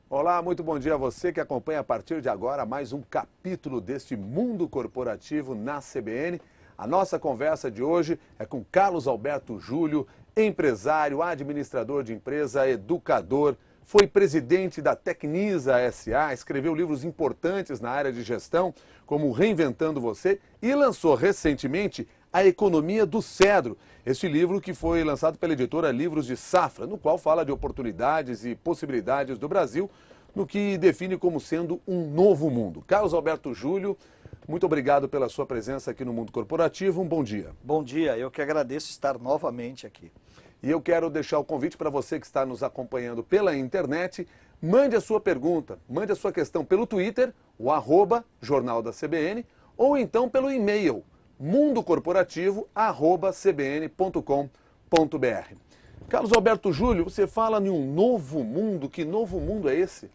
Olá, muito bom dia a você que acompanha a partir de agora mais um capítulo deste mundo corporativo na CBN. A nossa conversa de hoje é com Carlos Alberto Júlio, empresário, administrador de empresa, educador, foi presidente da Tecnisa SA, escreveu livros importantes na área de gestão, como Reinventando Você, e lançou recentemente A Economia do Cedro, este livro que foi lançado pela editora Livros de Safra, no qual fala de oportunidades e possibilidades do Brasil, no que define como sendo um novo mundo. Carlos Alberto Júlio, muito obrigado pela sua presença aqui no Mundo Corporativo, um bom dia. Bom dia, eu que agradeço estar novamente aqui. E eu quero deixar o convite para você que está nos acompanhando pela internet, mande a sua pergunta, mande a sua questão pelo Twitter, o @Jornal da CBN, ou então pelo e-mail, mundocorporativo@cbn.com.br. Carlos Alberto Júlio, você fala em um novo mundo, que novo mundo é esse?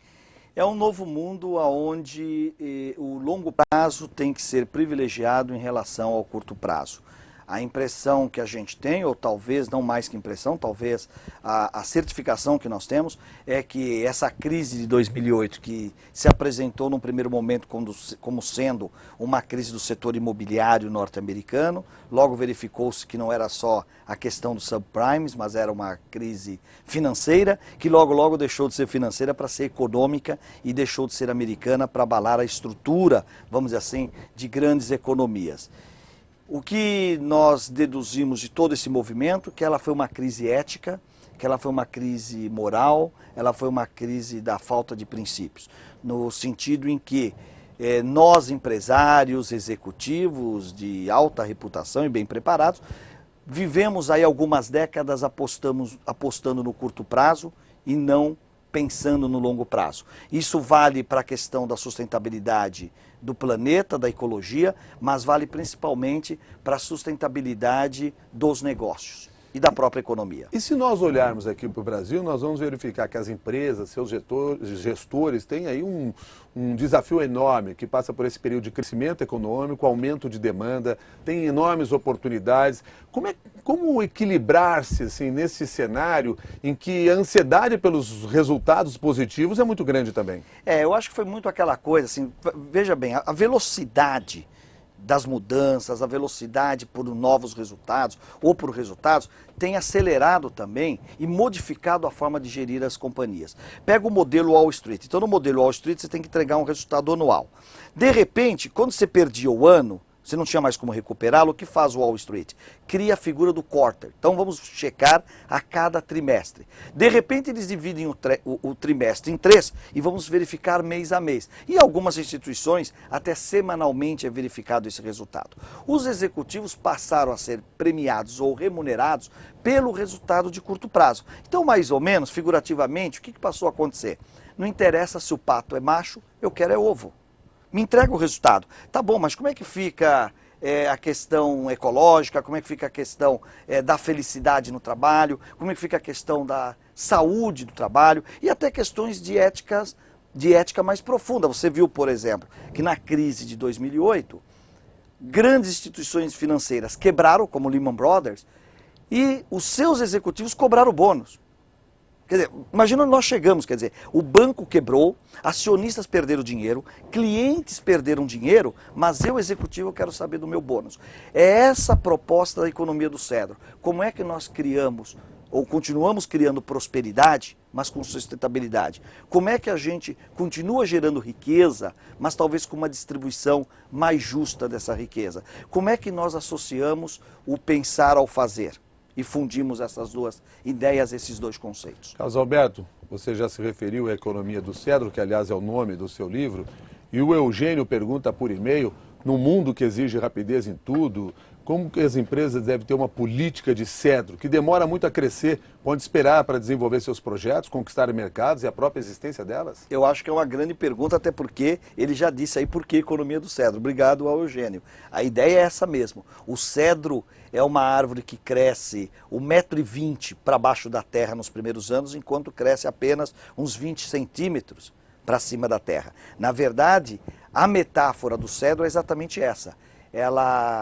É um novo mundo onde o longo prazo tem que ser privilegiado em relação ao curto prazo. A impressão que a gente tem, ou talvez não mais que impressão, talvez a certificação que nós temos, é que essa crise de 2008, que se apresentou num primeiro momento como sendo uma crise do setor imobiliário norte-americano, logo verificou-se que não era só a questão dos subprimes, mas era uma crise financeira, que logo deixou de ser financeira para ser econômica e deixou de ser americana para abalar a estrutura, vamos dizer assim, de grandes economias. O que nós deduzimos de todo esse movimento, que ela foi uma crise ética, que ela foi uma crise moral, ela foi uma crise da falta de princípios, no sentido em que nós empresários, executivos de alta reputação e bem preparados, vivemos aí algumas décadas apostando no curto prazo e não pensando no longo prazo. Isso vale para a questão da sustentabilidade do planeta, da ecologia, mas vale principalmente para a sustentabilidade dos negócios e da própria economia. E se nós olharmos aqui para o Brasil, nós vamos verificar que as empresas, seus gestores têm aí um desafio enorme, que passa por esse período de crescimento econômico, aumento de demanda, tem enormes oportunidades. Como equilibrar-se assim, nesse cenário em que a ansiedade pelos resultados positivos é muito grande também? Eu acho que foi muito aquela coisa, assim, veja bem, a velocidade das mudanças, a velocidade por novos resultados ou por resultados, tem acelerado também e modificado a forma de gerir as companhias. Pega o modelo Wall Street. Então, no modelo Wall Street, você tem que entregar um resultado anual. De repente, quando você perdia o ano, você não tinha mais como recuperá-lo, o que faz o Wall Street? Cria a figura do quarter. Então vamos checar a cada trimestre. De repente eles dividem o trimestre em 3 e vamos verificar mês a mês. E algumas instituições, até semanalmente é verificado esse resultado. Os executivos passaram a ser premiados ou remunerados pelo resultado de curto prazo. Então, mais ou menos, figurativamente, o que passou a acontecer? Não interessa se o pato é macho, eu quero é ovo. Me entrega o resultado. Tá bom, mas como é que fica a questão ecológica, como é que fica a questão da felicidade no trabalho, como é que fica a questão da saúde do trabalho e até questões de ética mais profunda. Você viu, por exemplo, que na crise de 2008, grandes instituições financeiras quebraram, como Lehman Brothers, e os seus executivos cobraram bônus. Quer dizer, imagina onde nós chegamos, quer dizer, o banco quebrou, acionistas perderam dinheiro, clientes perderam dinheiro, mas eu, executivo, quero saber do meu bônus. É essa a proposta da economia do cedro. Como é que nós criamos, ou continuamos criando prosperidade, mas com sustentabilidade? Como é que a gente continua gerando riqueza, mas talvez com uma distribuição mais justa dessa riqueza? Como é que nós associamos o pensar ao fazer? E fundimos essas duas ideias, esses dois conceitos. Carlos Alberto, você já se referiu à economia do cedro, que aliás é o nome do seu livro, e o Eugênio pergunta por e-mail, no mundo que exige rapidez em tudo, como que as empresas devem ter uma política de cedro, que demora muito a crescer, pode esperar para desenvolver seus projetos, conquistar mercados e a própria existência delas? Eu acho que é uma grande pergunta, até porque ele já disse aí por que economia do cedro. Obrigado ao Eugênio. A ideia é essa mesmo. O cedro é uma árvore que cresce 1,20 m para baixo da terra nos primeiros anos, enquanto cresce apenas uns 20 centímetros para cima da terra. Na verdade, a metáfora do cedro é exatamente essa.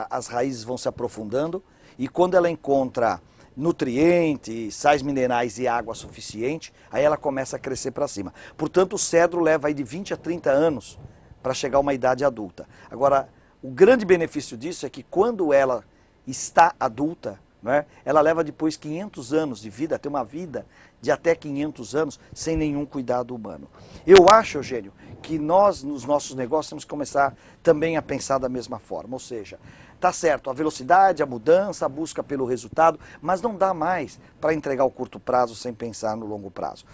As raízes vão se aprofundando e quando ela encontra nutrientes, sais minerais e água suficiente, aí ela começa a crescer para cima. Portanto, o cedro leva aí de 20 a 30 anos para chegar a uma idade adulta. Agora, o grande benefício disso é que quando ela está adulta, né, ela leva depois 500 anos de vida, tem uma vida de até 500 anos sem nenhum cuidado humano. Eu acho, Eugênio, que nós, nos nossos negócios, temos que começar também a pensar da mesma forma. Ou seja, tá certo, a velocidade, a mudança, a busca pelo resultado, mas não dá mais para entregar o curto prazo sem pensar no longo prazo.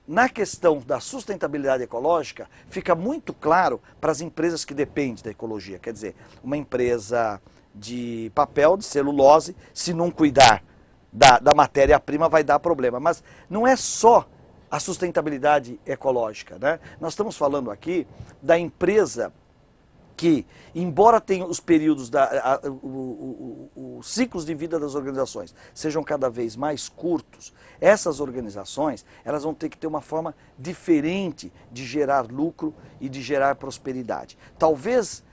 Na questão da sustentabilidade ecológica, fica muito claro para as empresas que dependem da ecologia. Quer dizer, uma empresa de papel, de celulose, se não cuidar da matéria-prima vai dar problema. Mas não é só a sustentabilidade ecológica, né? Nós estamos falando aqui da empresa que, embora tenha os períodos, os ciclos de vida das organizações sejam cada vez mais curtos, essas organizações elas vão ter que ter uma forma diferente de gerar lucro e de gerar prosperidade. Talvez,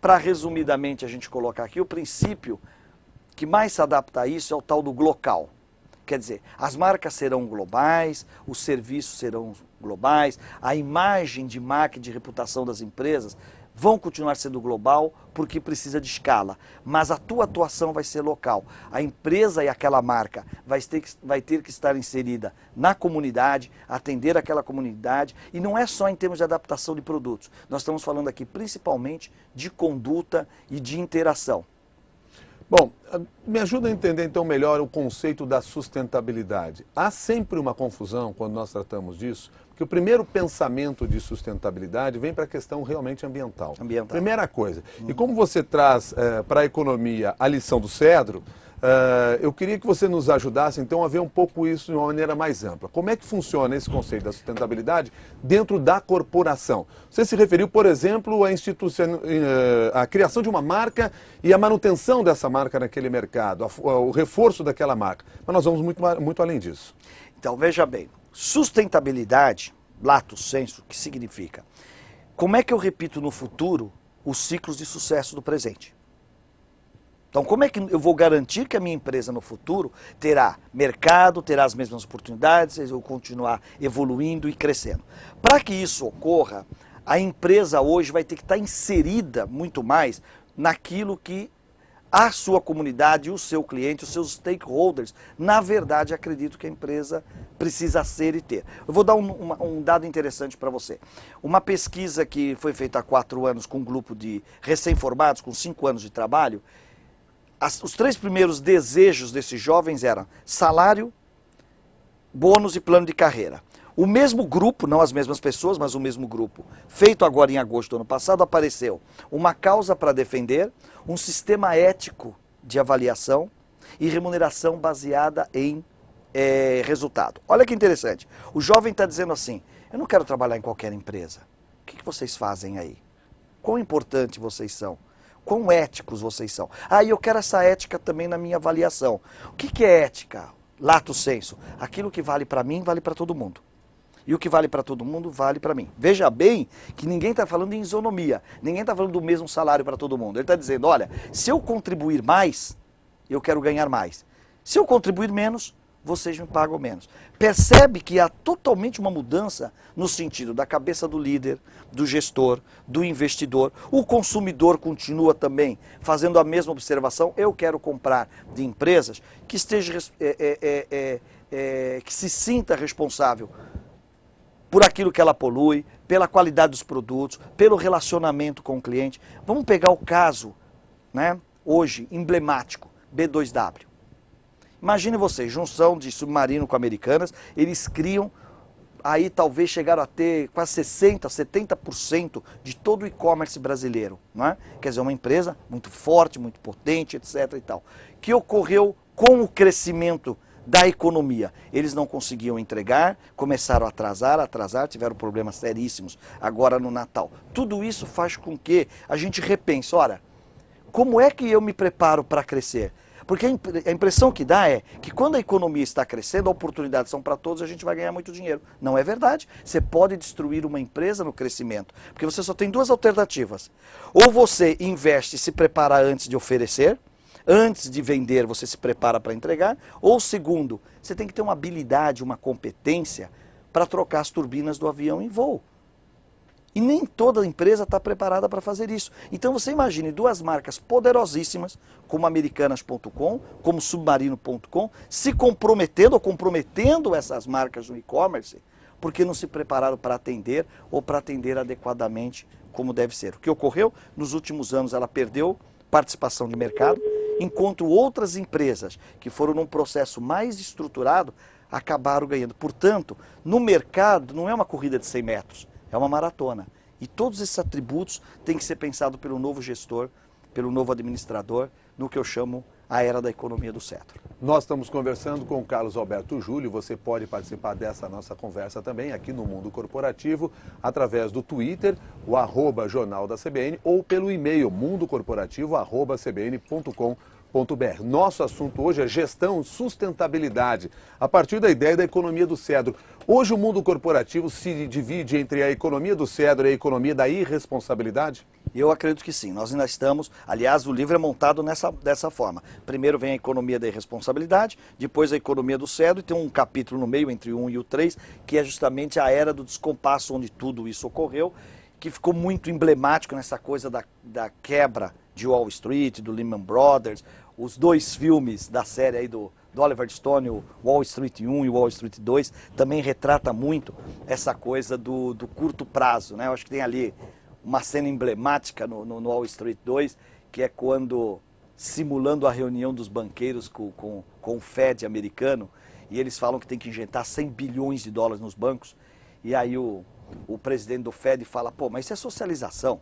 para resumidamente a gente colocar aqui, o princípio que mais se adapta a isso é o tal do glocal. Quer dizer, as marcas serão globais, os serviços serão globais, a imagem de marca e de reputação das empresas vão continuar sendo global porque precisa de escala, mas a tua atuação vai ser local. A empresa e aquela marca vai ter que estar inserida na comunidade, atender aquela comunidade, e não é só em termos de adaptação de produtos. Nós estamos falando aqui principalmente de conduta e de interação. Bom, me ajuda a entender então melhor o conceito da sustentabilidade. Há sempre uma confusão quando nós tratamos disso, porque o primeiro pensamento de sustentabilidade vem para a questão realmente ambiental. Primeira coisa. E como você traz para a economia a lição do cedro, eu queria que você nos ajudasse então a ver um pouco isso de uma maneira mais ampla. Como é que funciona esse conceito da sustentabilidade dentro da corporação? Você se referiu, por exemplo, à criação de uma marca e a manutenção dessa marca naquele mercado, o reforço daquela marca. Mas nós vamos muito além disso. Então, veja bem, sustentabilidade, lato sensu, que significa? Como é que eu repito no futuro os ciclos de sucesso do presente? Então, como é que eu vou garantir que a minha empresa no futuro terá mercado, terá as mesmas oportunidades, eu vou continuar evoluindo e crescendo? Para que isso ocorra, a empresa hoje vai ter que estar inserida muito mais naquilo que a sua comunidade, o seu cliente, os seus stakeholders, na verdade, acredito que a empresa precisa ser e ter. Eu vou dar um dado interessante para você. Uma pesquisa que foi feita há 4 anos com um grupo de recém-formados, com 5 anos de trabalho, os 3 primeiros desejos desses jovens eram salário, bônus e plano de carreira. O mesmo grupo, não as mesmas pessoas, mas o mesmo grupo, feito agora em agosto do ano passado, apareceu uma causa para defender, um sistema ético de avaliação e remuneração baseada em resultado. Olha que interessante. O jovem está dizendo assim, eu não quero trabalhar em qualquer empresa. O que vocês fazem aí? Quão importante vocês são? Quão éticos vocês são? E eu quero essa ética também na minha avaliação. O que é ética? Lato sensu. Aquilo que vale para mim, vale para todo mundo. E o que vale para todo mundo, vale para mim. Veja bem que ninguém está falando em isonomia. Ninguém está falando do mesmo salário para todo mundo. Ele está dizendo, olha, se eu contribuir mais, eu quero ganhar mais. Se eu contribuir menos, vocês me pagam menos. Percebe que há totalmente uma mudança no sentido da cabeça do líder, do gestor, do investidor. O consumidor continua também fazendo a mesma observação. Eu quero comprar de empresas que que se sinta responsável por aquilo que ela polui, pela qualidade dos produtos, pelo relacionamento com o cliente. Vamos pegar o caso, né, hoje, emblemático, B2W. Imagine vocês, junção de Submarino com Americanas, eles criam, aí talvez chegaram a ter quase 60%, 70% de todo o e-commerce brasileiro. Não é? Quer dizer, uma empresa muito forte, muito potente, etc. e tal. Que ocorreu com o crescimento da economia. Eles não conseguiam entregar, começaram a atrasar, tiveram problemas seríssimos agora no Natal. Tudo isso faz com que a gente repense, ora, como é que eu me preparo para crescer? Porque a impressão que dá é que quando a economia está crescendo, oportunidades são para todos, a gente vai ganhar muito dinheiro. Não é verdade. Você pode destruir uma empresa no crescimento, porque você só tem 2 alternativas. Ou você investe e se prepara antes de oferecer, antes de vender, você se prepara para entregar. Ou segundo, você tem que ter uma habilidade, uma competência para trocar as turbinas do avião em voo. E nem toda empresa está preparada para fazer isso. Então você imagine duas marcas poderosíssimas, como Americanas.com, como Submarino.com, se comprometendo ou comprometendo essas marcas no e-commerce, porque não se prepararam para atender ou para atender adequadamente como deve ser. O que ocorreu? Nos últimos anos ela perdeu participação de mercado, enquanto outras empresas que foram num processo mais estruturado acabaram ganhando. Portanto, no mercado não é uma corrida de 100 metros, é uma maratona. E todos esses atributos têm que ser pensados pelo novo gestor, pelo novo administrador, no que eu chamo a era da economia do cetro. Nós estamos conversando com o Carlos Alberto Júlio. Você pode participar dessa nossa conversa também aqui no Mundo Corporativo, através do Twitter, o @Jornal da CBN, ou pelo e-mail mundocorporativo@cbn.com.br. Nosso assunto hoje é gestão, sustentabilidade, a partir da ideia da economia do cedro. Hoje o mundo corporativo se divide entre a economia do cedro e a economia da irresponsabilidade? Eu acredito que sim. Nós ainda estamos, aliás, o livro é montado dessa forma. Primeiro vem a economia da irresponsabilidade, depois a economia do cedro, e tem um capítulo no meio, entre o 1 e o 3, que é justamente a era do descompasso, onde tudo isso ocorreu, que ficou muito emblemático nessa coisa da quebra de Wall Street, do Lehman Brothers, os dois filmes da série aí do Oliver Stone, o Wall Street 1 e o Wall Street 2, também retrata muito essa coisa do curto prazo, né? Eu acho que tem ali uma cena emblemática no Wall Street 2, que é quando, simulando a reunião dos banqueiros com o Fed americano, e eles falam que tem que injetar 100 bilhões de dólares nos bancos, e aí o presidente do Fed fala, pô, mas isso é socialização.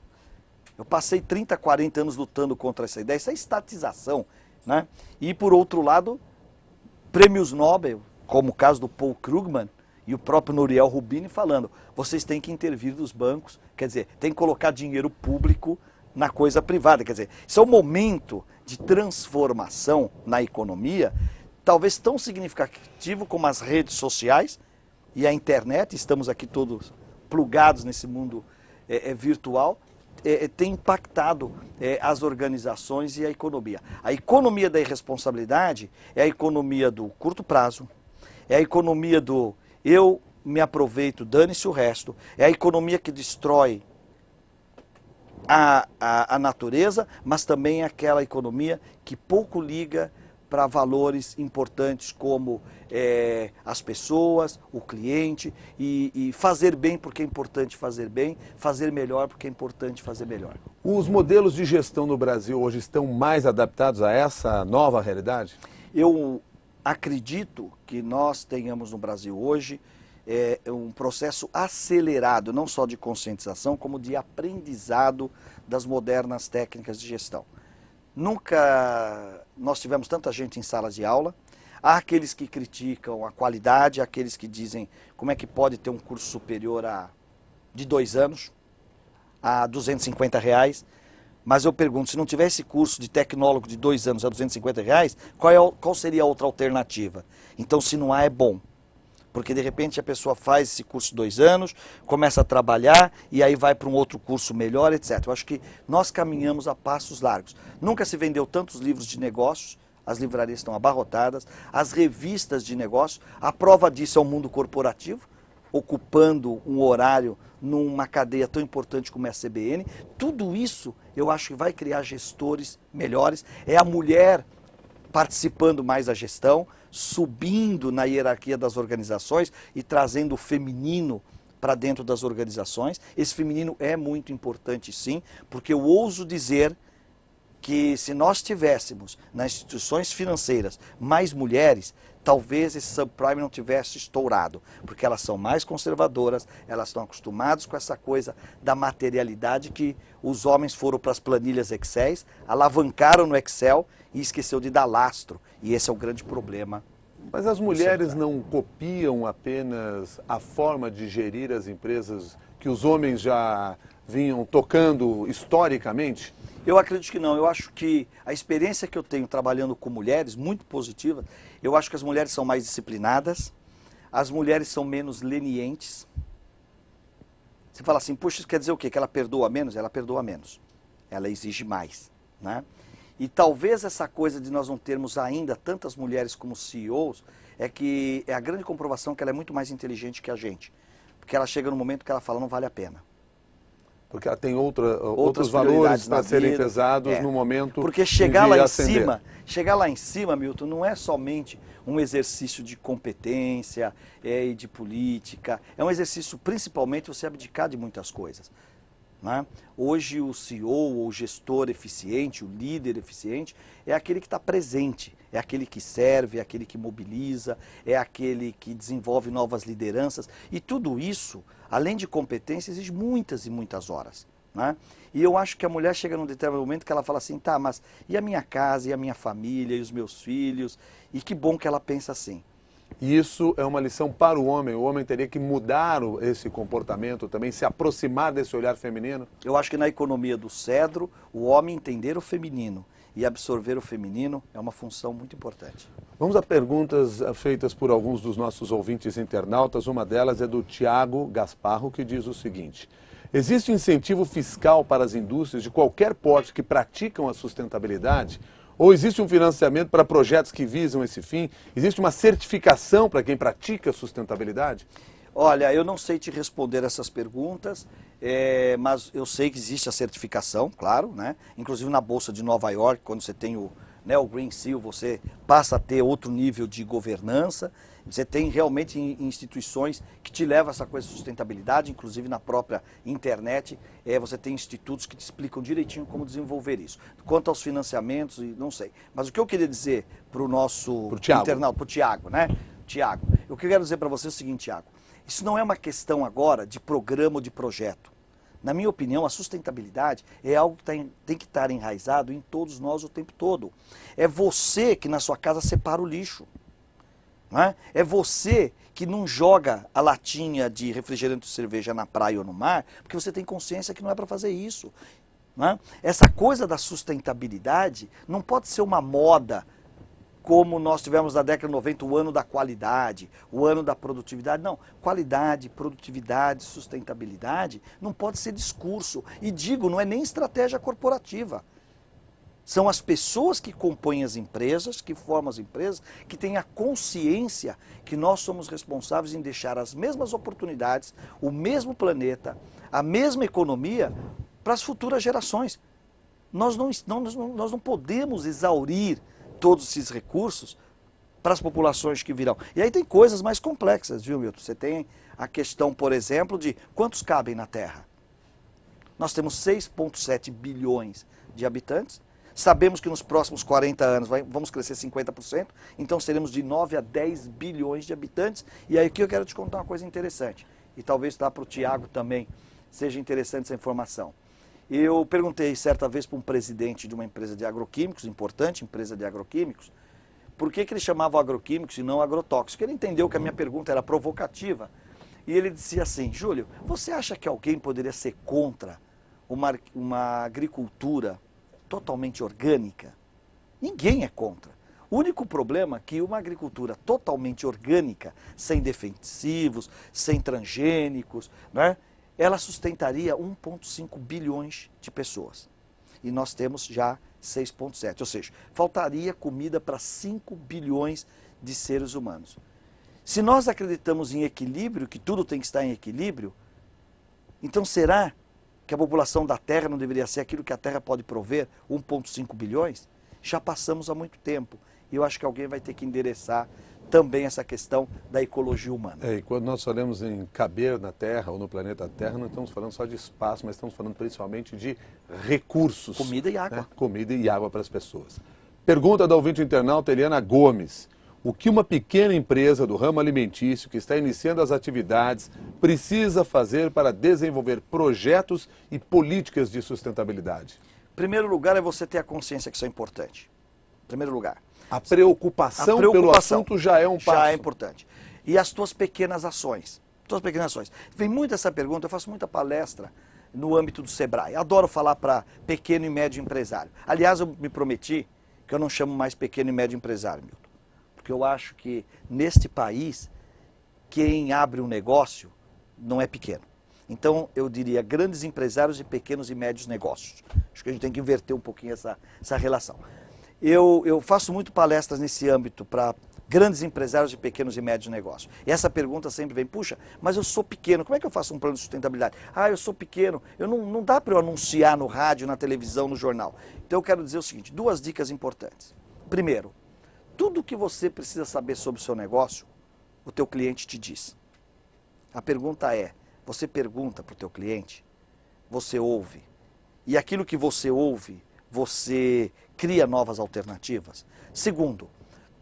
Eu passei 30, 40 anos lutando contra essa ideia, isso é estatização, né? E por outro lado, prêmios Nobel, como o caso do Paul Krugman e o próprio Nouriel Roubini falando, vocês têm que intervir dos bancos, quer dizer, tem que colocar dinheiro público na coisa privada, quer dizer, isso é um momento de transformação na economia, talvez tão significativo como as redes sociais e a internet, estamos aqui todos plugados nesse mundo virtual, tem impactado as organizações e a economia. A economia da irresponsabilidade é a economia do curto prazo, é a economia do eu me aproveito, dane-se o resto, é a economia que destrói a natureza, mas também é aquela economia que pouco liga para valores importantes como as pessoas, o cliente, e fazer bem porque é importante fazer bem, fazer melhor porque é importante fazer melhor. Os modelos de gestão no Brasil hoje estão mais adaptados a essa nova realidade? Eu acredito que nós tenhamos no Brasil hoje um processo acelerado, não só de conscientização, como de aprendizado das modernas técnicas de gestão. Nunca nós tivemos tanta gente em salas de aula. Há aqueles que criticam a qualidade, há aqueles que dizem como é que pode ter um curso superior de 2 anos, a R$250. Mas eu pergunto, se não tivesse curso de tecnólogo de 2 anos a R$250, qual seria a outra alternativa? Então, se não há, é bom. Porque de repente a pessoa faz esse curso de 2 anos, começa a trabalhar e aí vai para um outro curso melhor, etc. Eu acho que nós caminhamos a passos largos. Nunca se vendeu tantos livros de negócios, as livrarias estão abarrotadas, as revistas de negócios, a prova disso é o mundo corporativo, ocupando um horário numa cadeia tão importante como é a CBN. Tudo isso eu acho que vai criar gestores melhores, é a mulher participando mais da gestão, subindo na hierarquia das organizações e trazendo o feminino para dentro das organizações. Esse feminino é muito importante sim, porque eu ouso dizer que se nós tivéssemos nas instituições financeiras mais mulheres, talvez esse subprime não tivesse estourado, porque elas são mais conservadoras, elas estão acostumadas com essa coisa da materialidade que os homens foram para as planilhas Excel, alavancaram no Excel e esqueceu de dar lastro. E esse é o grande problema. Mas as mulheres não copiam apenas a forma de gerir as empresas que os homens já vinham tocando historicamente? Eu acredito que não. Eu acho que a experiência que eu tenho trabalhando com mulheres, muito positiva, eu acho que as mulheres são mais disciplinadas, as mulheres são menos lenientes. Você fala assim, puxa, isso quer dizer o quê? Que ela perdoa menos? Ela perdoa menos. Ela exige mais, né? E talvez essa coisa de nós não termos ainda tantas mulheres como CEOs, é que é a grande comprovação que ela é muito mais inteligente que a gente. Porque ela chega no momento que ela fala, não vale a pena. Porque ela tem outros valores para serem pesados no momento porque chegar lá em ascender. chegar lá em cima, Milton, não é somente um exercício de competência e de política, é um exercício principalmente você abdicar de muitas coisas. Né? Hoje o CEO, ou o gestor eficiente, o líder eficiente, é aquele que está presente, é aquele que serve, é aquele que mobiliza, é aquele que desenvolve novas lideranças. E tudo isso, além de competência, exige muitas e muitas horas. Né? E eu acho que a mulher chega num determinado momento que ela fala assim, tá, mas e a minha casa, e a minha família, e os meus filhos? E que bom que ela pensa assim. Isso é uma lição para o homem teria que mudar esse comportamento também, se aproximar desse olhar feminino? Eu acho que na economia do cedro, o homem entender o feminino e absorver o feminino é uma função muito importante. Vamos a perguntas feitas por alguns dos nossos ouvintes internautas. Uma delas é do Tiago Gasparro, que diz o seguinte: existe incentivo fiscal para as indústrias de qualquer porte que praticam a sustentabilidade? Ou existe um financiamento para projetos que visam esse fim? Existe uma certificação para quem pratica a sustentabilidade? Olha, eu não sei te responder essas perguntas, mas eu sei que existe a certificação, claro, né? Inclusive na Bolsa de Nova York, quando você tem o Green Seal, você passa a ter outro nível de governança. Você tem realmente instituições que te levam a essa coisa de sustentabilidade, inclusive na própria internet, você tem institutos que te explicam direitinho como desenvolver isso. Quanto aos financiamentos, não sei. Mas o que eu queria dizer para o nosso internauta, para o Tiago, né? Tiago, o que eu quero dizer para você é o seguinte, Tiago, isso não é uma questão agora de programa ou de projeto. Na minha opinião, a sustentabilidade é algo que tem que estar enraizado em todos nós o tempo todo. É você que na sua casa separa o lixo. Não é? É você que não joga a latinha de refrigerante ou cerveja na praia ou no mar, porque você tem consciência que não é para fazer isso. Não é? Essa coisa da sustentabilidade não pode ser uma moda, como nós tivemos na década de 90, o ano da qualidade, o ano da produtividade. Não, qualidade, produtividade, sustentabilidade não pode ser discurso. E digo, não é nem estratégia corporativa. São as pessoas que compõem as empresas, que formam as empresas, que têm a consciência que nós somos responsáveis em deixar as mesmas oportunidades, o mesmo planeta, a mesma economia para as futuras gerações. Nós não podemos exaurir todos esses recursos para as populações que virão. E aí tem coisas mais complexas, viu, Milton? Você tem a questão, por exemplo, de quantos cabem na Terra. Nós temos 6,7 bilhões de habitantes. Sabemos que nos próximos 40 anos vamos crescer 50%, então seremos de 9 a 10 bilhões de habitantes. E aí aqui eu quero te contar uma coisa interessante, e talvez para o Tiago também seja interessante essa informação. Eu perguntei certa vez para um presidente de uma empresa de agroquímicos, importante empresa de agroquímicos, por que ele chamava agroquímicos e não agrotóxicos. Ele entendeu que a minha pergunta era provocativa, e ele dizia assim: Júlio, você acha que alguém poderia ser contra uma agricultura totalmente orgânica? Ninguém é contra. O único problema é que uma agricultura totalmente orgânica, sem defensivos, sem transgênicos, né, ela sustentaria 1,5 bilhões de pessoas. E nós temos já 6,7, ou seja, faltaria comida para 5 bilhões de seres humanos. Se nós acreditamos em equilíbrio, que tudo tem que estar em equilíbrio, então será que a população da Terra não deveria ser aquilo que a Terra pode prover, 1,5 bilhões? Já passamos há muito tempo. E eu acho que alguém vai ter que endereçar também essa questão da ecologia humana. E quando nós falamos em caber na Terra ou no planeta Terra, não estamos falando só de espaço, mas estamos falando principalmente de recursos. Comida e água. Né? Comida e água para as pessoas. Pergunta da ouvinte internauta Eliana Gomes: o que uma pequena empresa do ramo alimentício que está iniciando as atividades precisa fazer para desenvolver projetos e políticas de sustentabilidade? Em primeiro lugar é você ter a consciência que isso é importante. Em primeiro lugar. A preocupação pelo assunto já é um passo. Já é importante. E as tuas pequenas ações. Vem muito essa pergunta, eu faço muita palestra no âmbito do Sebrae. Adoro falar para pequeno e médio empresário. Aliás, eu me prometi que eu não chamo mais pequeno e médio empresário, Milton. Porque eu acho que neste país, quem abre um negócio não é pequeno. Então, eu diria grandes empresários e pequenos e médios negócios. Acho que a gente tem que inverter um pouquinho essa relação. Eu faço muito palestras nesse âmbito para grandes empresários e pequenos e médios negócios. E essa pergunta sempre vem, puxa, mas eu sou pequeno, como é que eu faço um plano de sustentabilidade? Ah, eu sou pequeno, não dá para eu anunciar no rádio, na televisão, no jornal. Então eu quero dizer o seguinte, 2 dicas importantes. Primeiro, tudo que você precisa saber sobre o seu negócio, o teu cliente te diz. A pergunta é, você pergunta para o teu cliente, você ouve, e aquilo que você ouve, você cria novas alternativas? Segundo,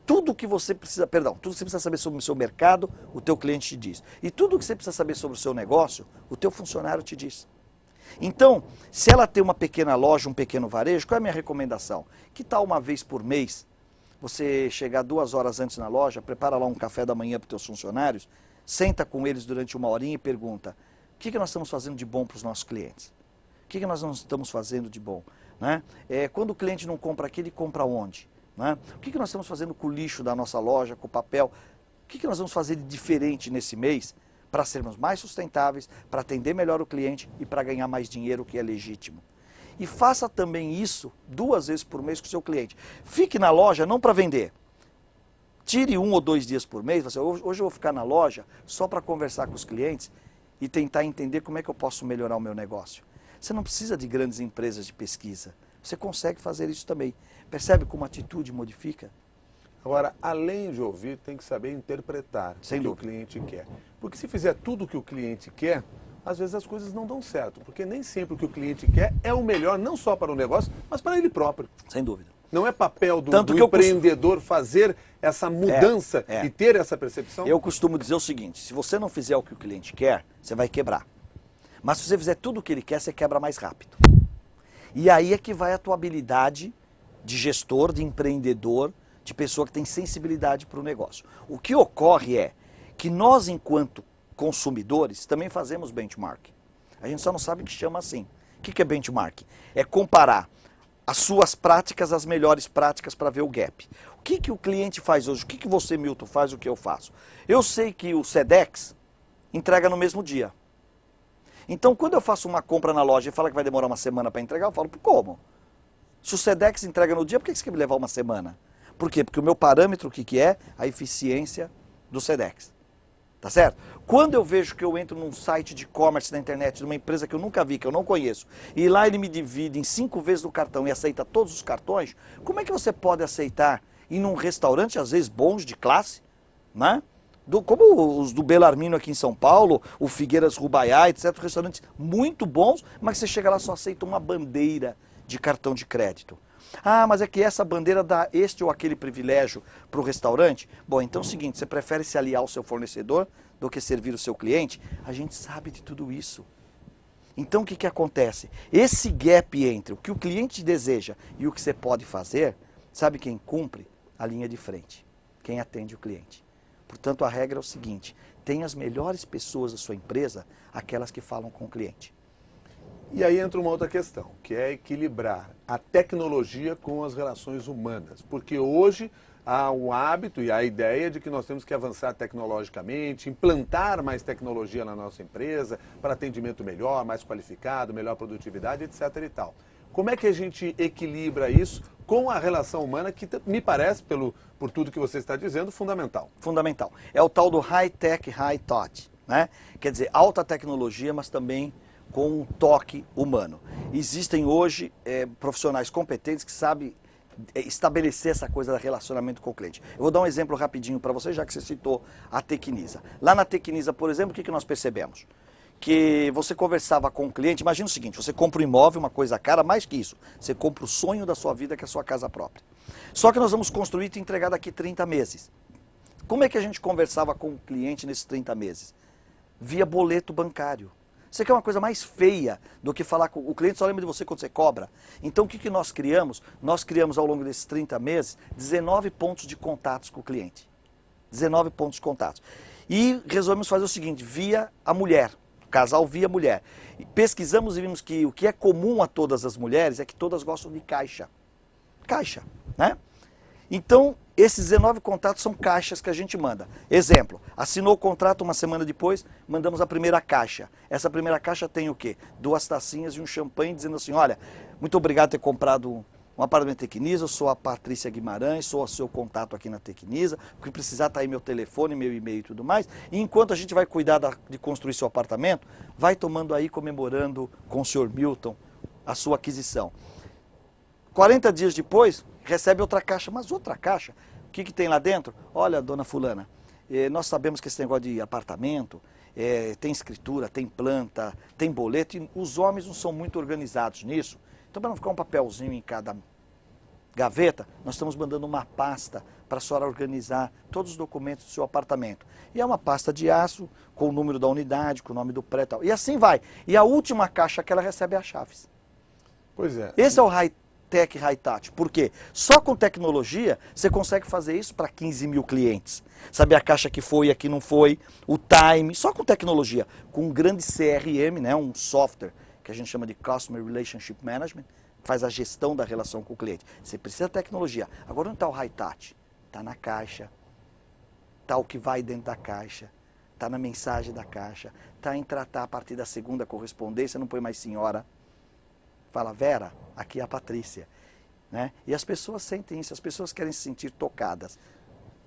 tudo que você precisa saber sobre o seu mercado, o teu cliente te diz. E tudo que você precisa saber sobre o seu negócio, o teu funcionário te diz. Então, se ela tem uma pequena loja, um pequeno varejo, qual é a minha recomendação? Que tal uma vez por mês, você chegar 2 horas antes na loja, prepara lá um café da manhã para os teus funcionários, senta com eles durante 1 horinha e pergunta, o que nós estamos fazendo de bom para os nossos clientes? O que nós não estamos fazendo de bom? Né? Quando o cliente não compra aqui, ele compra onde? Né? O que nós estamos fazendo com o lixo da nossa loja, com o papel? O que nós vamos fazer de diferente nesse mês para sermos mais sustentáveis, para atender melhor o cliente e para ganhar mais dinheiro, que é legítimo? E faça também isso 2 vezes por mês com o seu cliente. Fique na loja não para vender. Tire 1 ou 2 dias por mês. Hoje eu vou ficar na loja só para conversar com os clientes e tentar entender como é que eu posso melhorar o meu negócio. Você não precisa de grandes empresas de pesquisa. Você consegue fazer isso também. Percebe como a atitude modifica? Agora, além de ouvir, tem que saber interpretar o que o cliente quer. Porque se fizer tudo o que o cliente quer, às vezes as coisas não dão certo. Porque nem sempre o que o cliente quer é o melhor, não só para o negócio, mas para ele próprio. Sem dúvida. Não é papel do empreendedor fazer essa mudança e ter essa percepção? Eu costumo dizer o seguinte, se você não fizer o que o cliente quer, você vai quebrar. Mas se você fizer tudo o que ele quer, você quebra mais rápido. E aí é que vai a tua habilidade de gestor, de empreendedor, de pessoa que tem sensibilidade para o negócio. O que ocorre é que nós, enquanto consumidores, também fazemos benchmark. A gente só não sabe que chama assim. O que é benchmark? É comparar as suas práticas às melhores práticas para ver o gap. O que o cliente faz hoje? O que você, Milton, faz? O que eu faço? Eu sei que o Sedex entrega no mesmo dia. Então, quando eu faço uma compra na loja e fala que vai demorar 1 semana para entregar, eu falo, como? Se o Sedex entrega no dia, por que você quer me levar 1 semana? Por quê? Porque o meu parâmetro, o que é? A eficiência do Sedex. Tá certo? Quando eu vejo que eu entro num site de e-commerce na internet, de uma empresa que eu nunca vi, que eu não conheço, e lá ele me divide em 5 vezes no cartão e aceita todos os cartões, como é que você pode aceitar ir num restaurante, às vezes bons, de classe, né? Como os do Belarmino aqui em São Paulo, o Figueiras Rubaiá, etc., restaurantes muito bons, mas você chega lá e só aceita uma bandeira de cartão de crédito. Ah, mas é que essa bandeira dá este ou aquele privilégio para o restaurante? Bom, então é o seguinte, você prefere se aliar ao seu fornecedor do que servir o seu cliente? A gente sabe de tudo isso. Então o que acontece? Esse gap entre o que o cliente deseja e o que você pode fazer, sabe quem cumpre? A linha de frente, quem atende o cliente. Portanto, a regra é o seguinte, tenha as melhores pessoas da sua empresa, aquelas que falam com o cliente. E aí entra uma outra questão, que é equilibrar a tecnologia com as relações humanas. Porque hoje há um hábito e a ideia de que nós temos que avançar tecnologicamente, implantar mais tecnologia na nossa empresa para atendimento melhor, mais qualificado, melhor produtividade, etc. e tal. Como é que a gente equilibra isso com a relação humana, que me parece, por tudo que você está dizendo, fundamental? Fundamental. É o tal do high-tech, high-touch, né? Quer dizer, alta tecnologia, mas também com um toque humano. Existem hoje profissionais competentes que sabem estabelecer essa coisa do relacionamento com o cliente. Eu vou dar um exemplo rapidinho para você, já que você citou a Tecnisa. Lá na Tecnisa, por exemplo, o que nós percebemos? Que você conversava com o cliente, imagina o seguinte, você compra um imóvel, uma coisa cara, mais que isso, você compra o sonho da sua vida, que é a sua casa própria. Só que nós vamos construir e entregar daqui 30 meses. Como é que a gente conversava com o cliente nesses 30 meses? Via boleto bancário. Você quer uma coisa mais feia do que falar com o cliente, só lembra de você quando você cobra. Então o que nós criamos? Nós criamos ao longo desses 30 meses 19 pontos de contatos com o cliente. 19 pontos de contatos. E resolvemos fazer o seguinte, via a mulher. Casal via mulher. Pesquisamos e vimos que o que é comum a todas as mulheres é que todas gostam de caixa. Caixa, né? Então, Esses 19 contatos são caixas que a gente manda. Exemplo, assinou o contrato, uma semana depois, mandamos a primeira caixa. Essa primeira caixa tem o quê? 2 tacinhas e um champanhe dizendo assim, olha, muito obrigado por ter comprado um apartamento Tecnisa, eu sou a Patrícia Guimarães, sou o seu contato aqui na Tecnisa, porque precisar tá aí meu telefone, meu e-mail e tudo mais. E enquanto a gente vai cuidar de construir seu apartamento, vai tomando aí, comemorando com o senhor Milton a sua aquisição. 40 dias depois, recebe outra caixa, mas outra caixa, o que tem lá dentro? Olha, dona fulana, nós sabemos que esse negócio de apartamento tem escritura, tem planta, tem boleto, e os homens não são muito organizados nisso. Então, para não ficar um papelzinho em cada gaveta, nós estamos mandando uma pasta para a senhora organizar todos os documentos do seu apartamento. E é uma pasta de aço, com o número da unidade, com o nome do prédio e tal. E assim vai. E a última caixa que ela recebe é as chaves. Pois é. Esse é o high-tech, high-touch. Por quê? Só com tecnologia você consegue fazer isso para 15 mil clientes. Saber a caixa que foi e a que não foi, o time, só com tecnologia. Com um grande CRM, né, um software que a gente chama de Customer Relationship Management, faz a gestão da relação com o cliente. Você precisa de tecnologia. Agora onde está o high-touch? Está na caixa, está o que vai dentro da caixa, está na mensagem da caixa, está em tratar a partir da segunda correspondência, não põe mais senhora. Fala, Vera, aqui é a Patrícia. Né? E as pessoas sentem isso, as pessoas querem se sentir tocadas.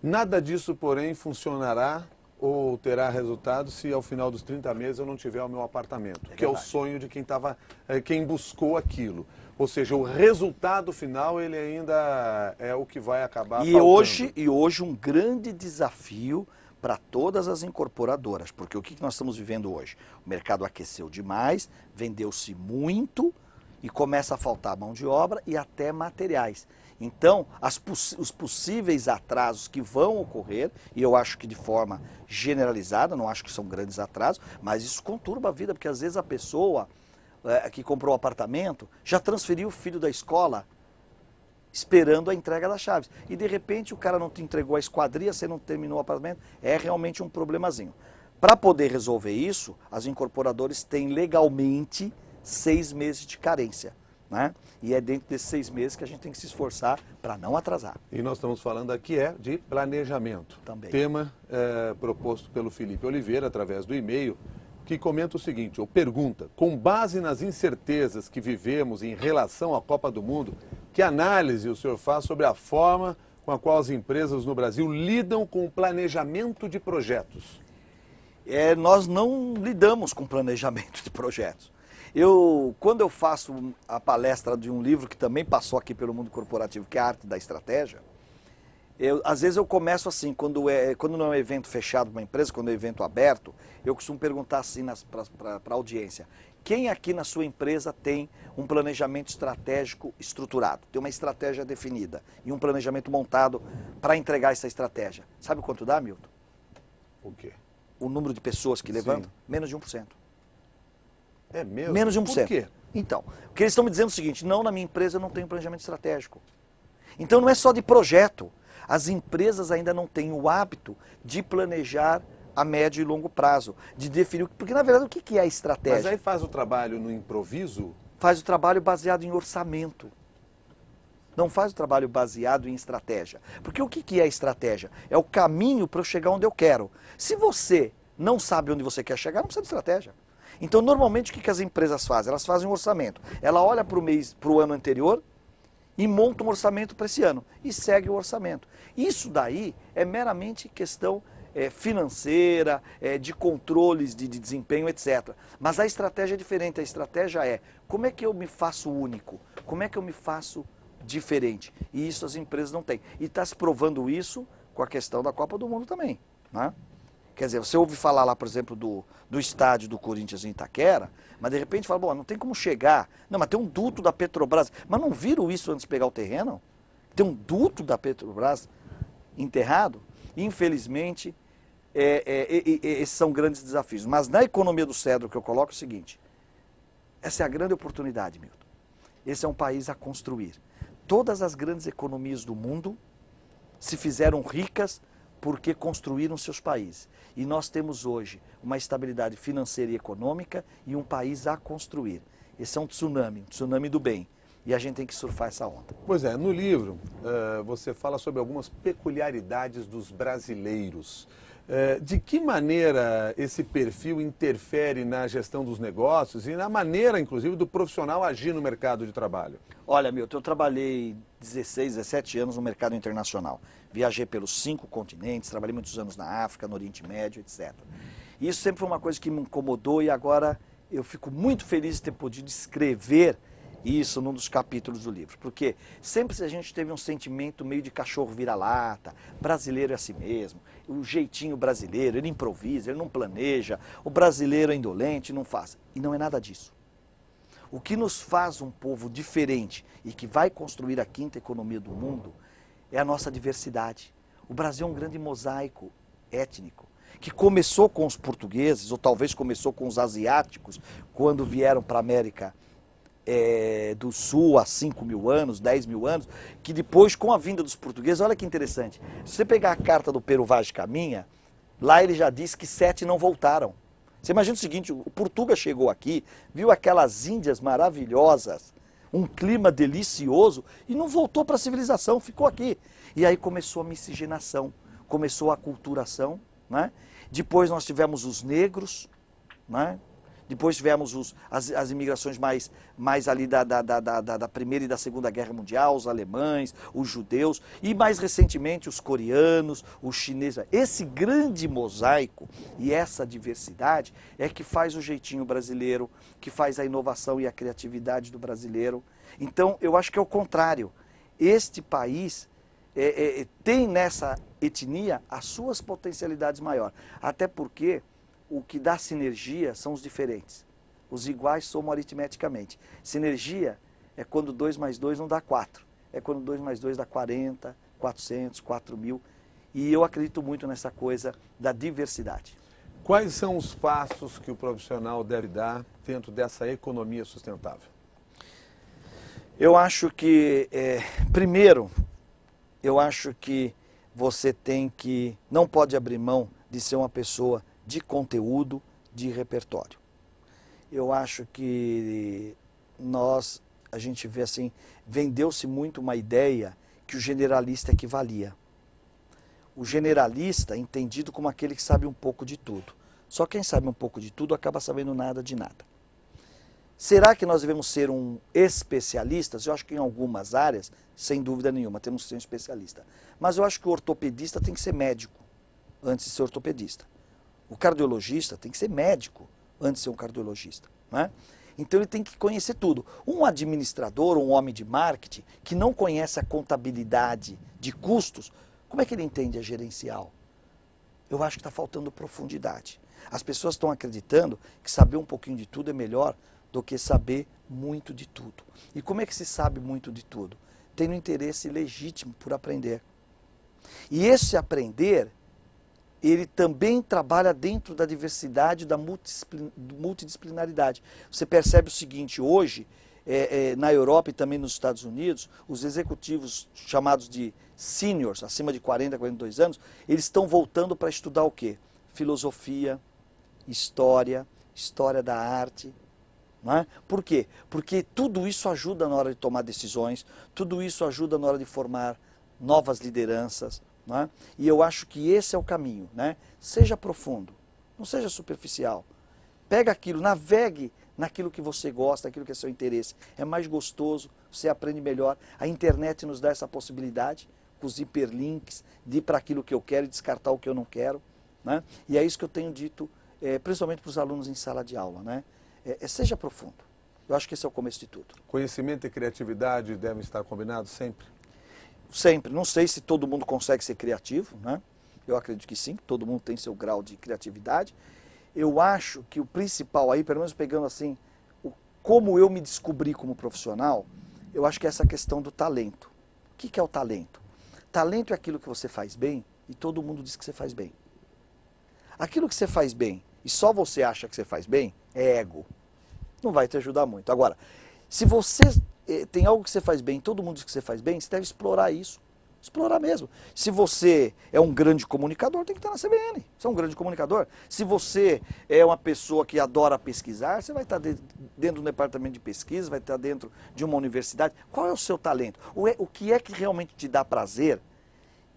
Nada disso, porém, funcionará ou terá resultado se ao final dos 30 meses eu não tiver o meu apartamento, que é o sonho de quem buscou aquilo. Ou seja, o resultado final ele ainda é o que vai acabar faltando. E hoje um grande desafio para todas as incorporadoras, porque o que nós estamos vivendo hoje? O mercado aqueceu demais, vendeu-se muito e começa a faltar mão de obra e até materiais. Então, os possíveis atrasos que vão ocorrer, e eu acho que de forma generalizada, não acho que são grandes atrasos, mas isso conturba a vida, porque às vezes a pessoa que comprou o apartamento já transferiu o filho da escola esperando a entrega das chaves. E de repente o cara não te entregou a esquadria, você não terminou o apartamento, é realmente um problemazinho. Para poder resolver isso, as incorporadoras têm legalmente 6 meses de carência. Né? E é dentro desses 6 meses que a gente tem que se esforçar para não atrasar. E nós estamos falando aqui de planejamento. Também. Tema proposto pelo Felipe Oliveira através do e-mail, que comenta o seguinte, ou pergunta, com base nas incertezas que vivemos em relação à Copa do Mundo, que análise o senhor faz sobre a forma com a qual as empresas no Brasil lidam com o planejamento de projetos? Nós não lidamos com planejamento de projetos. Quando eu faço a palestra de um livro que também passou aqui pelo mundo corporativo, que é a Arte da Estratégia, às vezes eu começo assim, quando não é um evento fechado para uma empresa, quando é um evento aberto, eu costumo perguntar assim para a audiência, quem aqui na sua empresa tem um planejamento estratégico estruturado, tem uma estratégia definida e um planejamento montado para entregar essa estratégia? Sabe quanto dá, Milton? O quê? O número de pessoas que levantam? Menos de 1%. É mesmo? Menos de 1%. Por quê? Então, o que eles estão me dizendo é o seguinte, não, na minha empresa eu não tenho planejamento estratégico. Então não é só de projeto. As empresas ainda não têm o hábito de planejar a médio e longo prazo, de definir, porque na verdade o que é a estratégia? Mas aí faz o trabalho no improviso? Faz o trabalho baseado em orçamento. Não faz o trabalho baseado em estratégia. Porque o que é a estratégia? É o caminho para eu chegar onde eu quero. Se você não sabe onde você quer chegar, não precisa de estratégia. Então, normalmente, o que as empresas fazem? Elas fazem um orçamento. Ela olha para o ano anterior e monta um orçamento para esse ano. E segue o orçamento. Isso daí é meramente questão financeira, de controles de desempenho, etc. Mas a estratégia é diferente. A estratégia é como é que eu me faço único? Como é que eu me faço diferente? E isso as empresas não têm. E está se provando isso com a questão da Copa do Mundo também. Né? Quer dizer, você ouve falar lá, por exemplo, do estádio do Corinthians em Itaquera, mas de repente fala, bom, não tem como chegar. Não, mas tem um duto da Petrobras. Mas não viram isso antes de pegar o terreno? Tem um duto da Petrobras enterrado? Infelizmente, esses são grandes desafios. Mas na economia do cedro que eu coloco é o seguinte, essa é a grande oportunidade, Milton. Esse é um país a construir. Todas as grandes economias do mundo se fizeram ricas porque construíram seus países. E nós temos hoje uma estabilidade financeira e econômica e um país a construir. Esse é um tsunami do bem. E a gente tem que surfar essa onda. Pois é, no livro você fala sobre algumas peculiaridades dos brasileiros. De que maneira esse perfil interfere na gestão dos negócios e na maneira, inclusive, do profissional agir no mercado de trabalho? Olha, Milton, eu trabalhei 16, 17 anos no mercado internacional. Viajei pelos 5 continentes, trabalhei muitos anos na África, no Oriente Médio, etc. E isso sempre foi uma coisa que me incomodou e agora eu fico muito feliz de ter podido escrever isso num dos capítulos do livro, porque sempre a gente teve um sentimento meio de cachorro vira-lata, brasileiro é assim mesmo, o jeitinho brasileiro, ele improvisa, ele não planeja, o brasileiro é indolente, não faz. E não é nada disso. O que nos faz um povo diferente e que vai construir a quinta economia do mundo é a nossa diversidade. O Brasil é um grande mosaico étnico, que começou com os portugueses, ou talvez começou com os asiáticos, quando vieram para a América do Sul há 5.000 anos, 10.000 anos, que depois, com a vinda dos portugueses, olha que interessante, se você pegar a carta do Pero Vaz de Caminha, lá ele já diz que 7 não voltaram. Você imagina o seguinte, o Portuga chegou aqui, viu aquelas Índias maravilhosas, um clima delicioso, e não voltou para a civilização, ficou aqui. E aí começou a miscigenação, começou a aculturação, né? Depois nós tivemos os negros, né? Depois tivemos as imigrações mais ali da Primeira e da Segunda Guerra Mundial, os alemães, os judeus, e mais recentemente os coreanos, os chineses. Esse grande mosaico e essa diversidade é que faz o jeitinho brasileiro, que faz a inovação e a criatividade do brasileiro. Então, eu acho que é o contrário. Este país tem nessa etnia as suas potencialidades maiores. Até porque o que dá sinergia são os diferentes. Os iguais somam aritmeticamente. Sinergia é quando 2 mais 2 não dá 4. É quando 2 mais 2 dá 40, 400, 4.000. E eu acredito muito nessa coisa da diversidade. Quais são os passos que o profissional deve dar dentro dessa economia sustentável? Eu acho que, primeiro, eu acho que você não pode abrir mão de ser uma pessoa de conteúdo, de repertório. Eu acho que a gente vê assim, vendeu-se muito uma ideia que o generalista equivalia. O generalista é entendido como aquele que sabe um pouco de tudo. Só quem sabe um pouco de tudo acaba sabendo nada de nada. Será que nós devemos ser um especialista? Eu acho que em algumas áreas, sem dúvida nenhuma, temos que ser um especialista. Mas eu acho que o ortopedista tem que ser médico antes de ser ortopedista. O cardiologista tem que ser médico antes de ser um cardiologista, né? Então ele tem que conhecer tudo. Um administrador, um homem de marketing, que não conhece a contabilidade de custos, como é que ele entende a gerencial? Eu acho que está faltando profundidade. As pessoas estão acreditando que saber um pouquinho de tudo é melhor do que saber muito de tudo. E como é que se sabe muito de tudo? Tendo interesse legítimo por aprender. E esse aprender, ele também trabalha dentro da diversidade, da multidisciplinaridade. Você percebe o seguinte, hoje, na Europa e também nos Estados Unidos, os executivos chamados de seniors, acima de 40, 42 anos, eles estão voltando para estudar o quê? Filosofia, história da arte. Não é? Por quê? Porque tudo isso ajuda na hora de tomar decisões, tudo isso ajuda na hora de formar novas lideranças. Não é? E eu acho que esse é o caminho, né? Seja profundo, não seja superficial. Pega aquilo, navegue naquilo que você gosta, naquilo que é seu interesse. É mais gostoso, você aprende melhor. A internet nos dá essa possibilidade, com os hiperlinks, de ir para aquilo que eu quero e descartar o que eu não quero. Né? E é isso que eu tenho dito, principalmente para os alunos em sala de aula. Né? Seja profundo. Eu acho que esse é o começo de tudo. Conhecimento e criatividade devem estar combinados sempre? Sempre. Não sei se todo mundo consegue ser criativo, né? Eu acredito que sim, todo mundo tem seu grau de criatividade. Eu acho que o principal aí, pelo menos pegando assim, como eu me descobri como profissional, eu acho que é essa questão do talento. O que é o talento? Talento é aquilo que você faz bem e todo mundo diz que você faz bem. Aquilo que você faz bem e só você acha que você faz bem é ego. Não vai te ajudar muito. Agora, se você tem algo que você faz bem, todo mundo diz que você faz bem, você deve explorar isso. Explorar mesmo. Se você é um grande comunicador, tem que estar na CBN. Você é um grande comunicador. Se você é uma pessoa que adora pesquisar, você vai estar dentro do departamento de pesquisa, vai estar dentro de uma universidade. Qual é o seu talento? O que é que realmente te dá prazer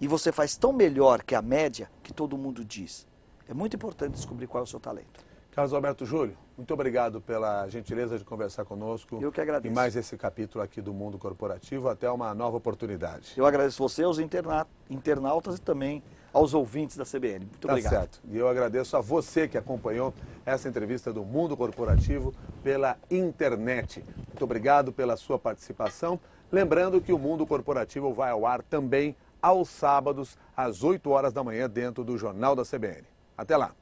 e você faz tão melhor que a média que todo mundo diz? É muito importante descobrir qual é o seu talento. Carlos Alberto Júlio, muito obrigado pela gentileza de conversar conosco. Eu que agradeço. E mais esse capítulo aqui do Mundo Corporativo. Até uma nova oportunidade. Eu agradeço você, aos internautas e também aos ouvintes da CBN. Muito obrigado. Tá certo. E eu agradeço a você que acompanhou essa entrevista do Mundo Corporativo pela internet. Muito obrigado pela sua participação. Lembrando que o Mundo Corporativo vai ao ar também aos sábados, às 8 horas da manhã, dentro do Jornal da CBN. Até lá.